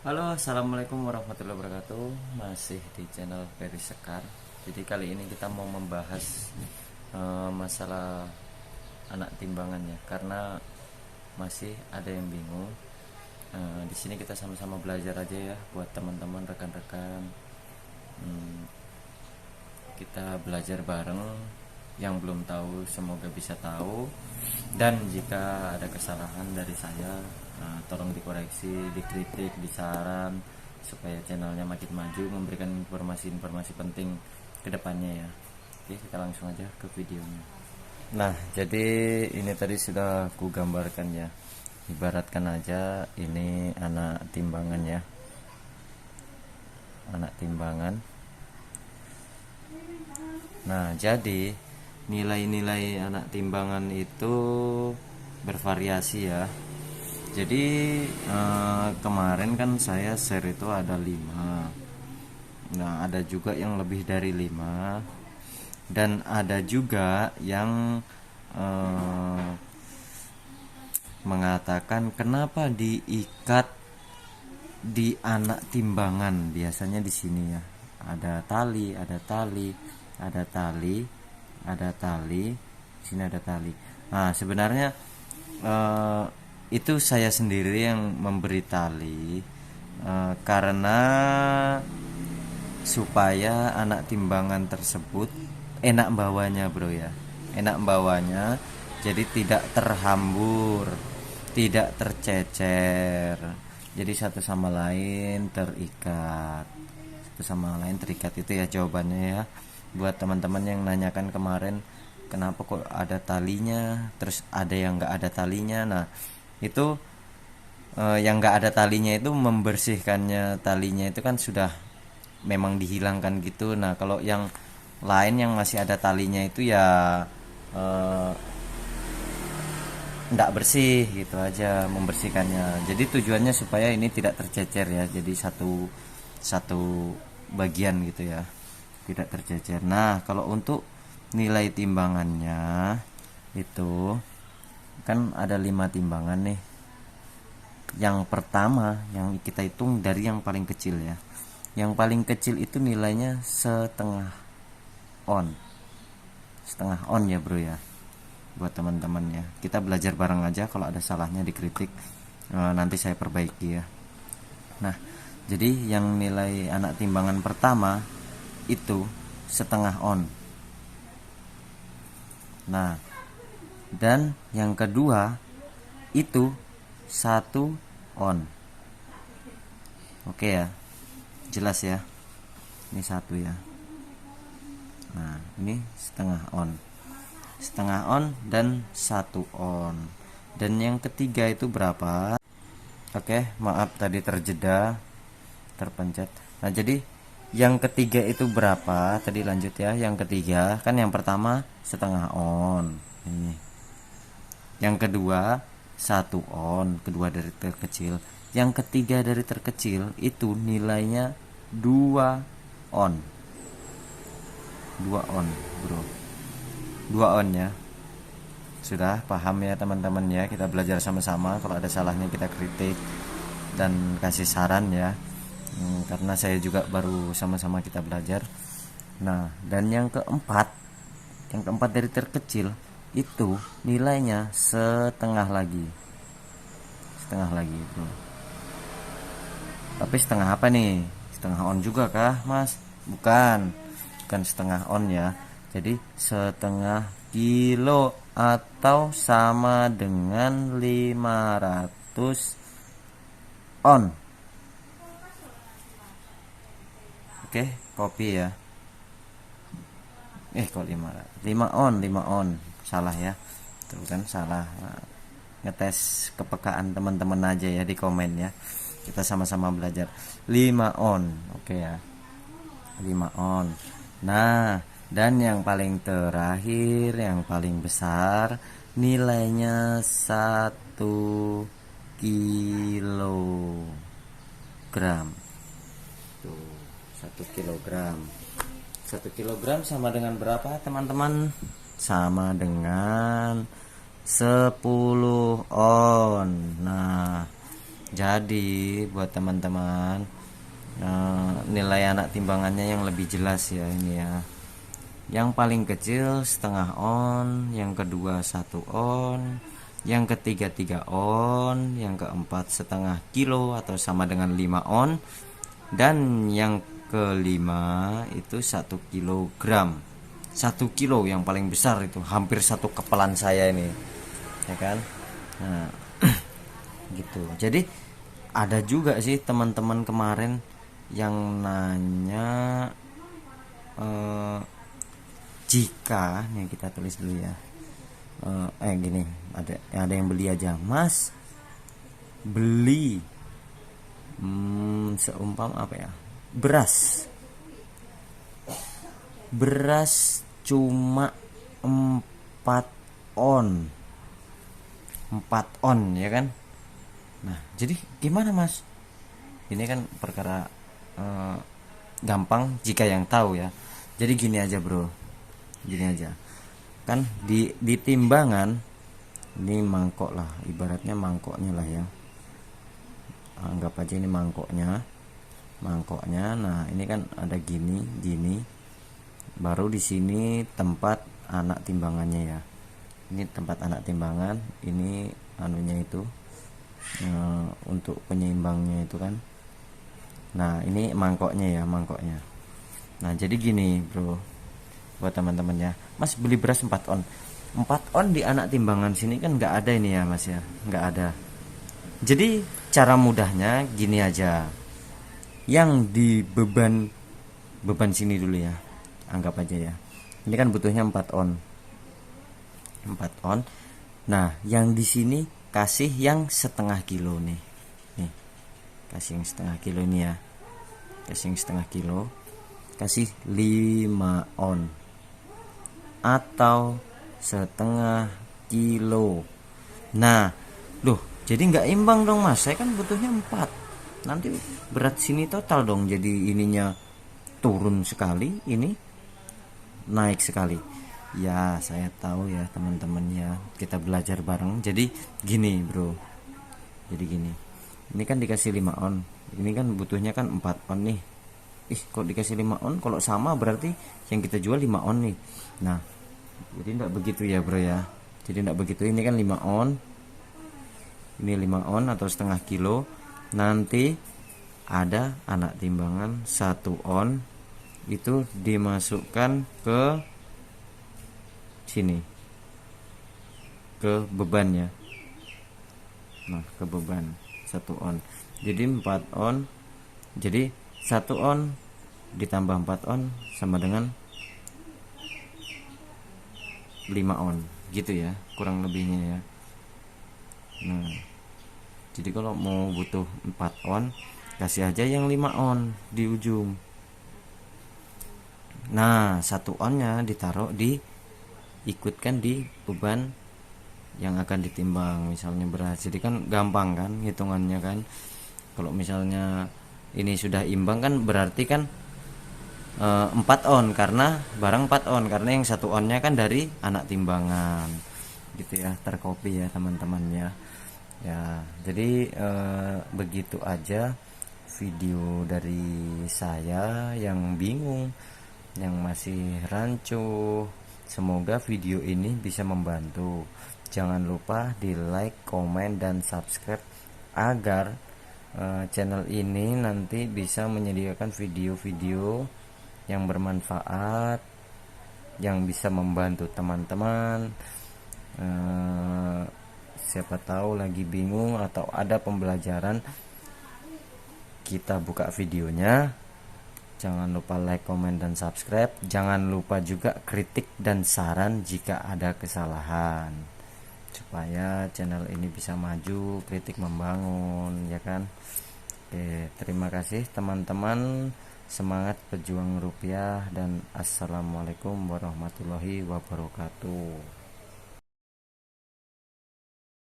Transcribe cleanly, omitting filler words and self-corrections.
Halo, assalamualaikum warahmatullahi wabarakatuh. Masih di channel Ferry Sekar. Jadi kali ini kita mau membahas masalah anak timbangan ya, karena masih ada yang bingung. Di sini kita sama-sama belajar aja ya, buat teman-teman rekan-rekan. Hmm, kita belajar bareng. Yang belum tahu semoga bisa tahu. Dan jika ada kesalahan dari saya, tolong dikoreksi, dikritik, disaran supaya channelnya makin maju, memberikan informasi-informasi penting ke depannya ya. Oke, kita langsung aja ke videonya. Nah, jadi ini tadi sudah aku gambarkan ya. Ibaratkan aja ini anak timbangan ya. Anak timbangan. Nah, jadi nilai-nilai anak timbangan itu bervariasi ya. Jadi kemarin kan saya share itu ada 5. Nah, ada juga yang lebih dari 5, dan ada juga yang mengatakan kenapa diikat di anak timbangan. Biasanya di sini ya. Ada tali, ada tali, ada tali, ada tali, di sini ada tali. Nah, sebenarnya eh, itu saya sendiri yang memberi tali, karena supaya anak timbangan tersebut enak bawanya bro ya, enak bawanya, jadi tidak terhambur, tidak tercecer, jadi satu sama lain terikat, satu sama lain terikat. Itu ya jawabannya ya, buat teman-teman yang nanyakan kemarin kenapa kok ada talinya terus ada yang nggak ada talinya. Nah itu yang nggak ada talinya itu membersihkannya, talinya itu kan sudah memang dihilangkan gitu. Nah kalau yang lain yang masih ada talinya itu ya eh, nggak bersih gitu aja membersihkannya. Jadi tujuannya supaya ini tidak tercecer ya, jadi satu satu bagian gitu ya, tidak tercecer. Nah kalau untuk nilai timbangannya itu kan ada 5 timbangan nih. Yang pertama yang kita hitung dari yang paling kecil ya. Yang paling kecil itu nilainya setengah on. Setengah on ya bro ya. Buat teman-teman ya. Kita belajar bareng aja, kalau ada salahnya dikritik. Nanti saya perbaiki ya. Nah, jadi yang nilai anak timbangan pertama itu setengah on. Nah, dan yang kedua itu 1 on. Oke ya, jelas ya, ini 1 ya. Nah ini setengah on, setengah on dan 1 on. Dan yang ketiga itu berapa? Oke, maaf tadi terjeda, terpencet. Nah jadi yang ketiga itu berapa? Tadi lanjut ya. Yang ketiga kan yang pertama setengah on ini, yang kedua 1 on, kedua dari terkecil. Yang ketiga dari terkecil itu nilainya 2 on. 2 on bro, 2 on ya. Sudah paham ya teman-teman ya, kita belajar sama-sama. Kalau ada salahnya kita kritik dan kasih saran ya. Karena saya juga baru sama-sama kita belajar. Nah dan yang keempat dari terkecil itu nilainya setengah lagi, setengah lagi bro. Tapi setengah apa nih? Setengah on juga kah mas? Bukan, bukan setengah on ya. Jadi setengah kilo atau sama dengan 500 on. Oke, copy ya. Kok 5 on, 5 on. Salah ya. Tuh kan salah. Nah, ngetes kepekaan teman-teman aja ya di komen ya. Kita sama-sama belajar. 5 on. Oke ya. 5 on. Nah, dan yang paling terakhir, yang paling besar, nilainya 1 kilogram. Tuh, 1 kilogram. 1 kilogram sama dengan berapa teman-teman? Sama dengan 10 on. Nah Jadi buat teman-teman, nilai anak timbangannya yang lebih jelas ya ini ya. Yang paling kecil setengah on, yang kedua 1 on, yang ketiga 3 on, yang keempat setengah kilo atau sama dengan 5 on, dan yang kelima itu 1 kilogram. 1 kilo yang paling besar itu hampir satu kepalan saya ini, ya kan? Nah, gitu. Jadi ada juga sih teman-teman kemarin yang nanya, jika nih kita tulis dulu ya, gini, ada yang beli aja, Mas beli seumpam apa ya, beras cuma 4 on ya kan. Nah jadi gimana Mas, ini kan perkara gampang jika yang tahu ya. Jadi gini aja bro, gini aja kan, di timbangan ini mangkok lah, ibaratnya mangkoknya lah ya, anggap aja ini mangkoknya. Nah ini kan ada gini, baru di sini tempat anak timbangannya ya. Ini tempat anak timbangan, ini anunya itu, untuk penyeimbangnya itu kan. Nah ini mangkoknya. Nah jadi gini bro, buat teman-teman ya, Mas beli beras 4 on. 4 on di anak timbangan sini kan nggak ada ini ya Mas ya, nggak ada. Jadi cara mudahnya gini aja, yang di beban sini dulu ya, anggap aja ya, ini kan butuhnya 4 on. Nah yang di sini kasih yang setengah kilo nih, kasih yang setengah kilo ini ya, kasih yang setengah kilo, kasih 5 on atau setengah kilo. Nah loh, jadi nggak imbang dong Mas, saya kan butuhnya 4, nanti berat sini total dong, jadi ininya turun sekali, ini naik sekali ya. Saya tahu ya teman-teman ya, kita belajar bareng. Jadi gini bro, jadi gini, ini kan dikasih 5 on, ini kan butuhnya kan 4 on nih. Kok dikasih 5 on, kalau sama berarti yang kita jual 5 on nih. Nah jadi enggak begitu ya bro ya, jadi enggak begitu. Ini kan 5 on, ini 5 on atau setengah kilo. Nanti ada anak timbangan 1 on, itu dimasukkan ke sini, ke bebannya. Nah ke beban 1 on, jadi 4 on, jadi 1 on ditambah 4 on sama dengan 5 on gitu ya, kurang lebihnya ya. Nah jadi kalau mau butuh 4 on, kasih aja yang 5 on di ujung. Nah 1 onnya ditaruh ikutkan di beban yang akan ditimbang, misalnya beras. Jadi kan gampang kan hitungannya kan. Kalau misalnya ini sudah imbang kan berarti kan 4 on, karena barang 4 on, karena yang 1 onnya kan dari anak timbangan gitu ya, tercopy ya teman-teman ya. Jadi begitu aja video dari saya yang bingung, yang masih rancu. Semoga video ini bisa membantu. Jangan lupa di like, komen, dan subscribe agar channel ini nanti bisa menyediakan video-video yang bermanfaat, yang bisa membantu teman-teman. Siapa tahu lagi bingung atau ada pembelajaran, kita buka videonya. Jangan lupa like, komen, dan subscribe. Jangan lupa juga kritik dan saran jika ada kesalahan, supaya channel ini bisa maju, kritik membangun ya kan. Oke, terima kasih teman-teman. Semangat pejuang rupiah, dan assalamualaikum warahmatullahi wabarakatuh.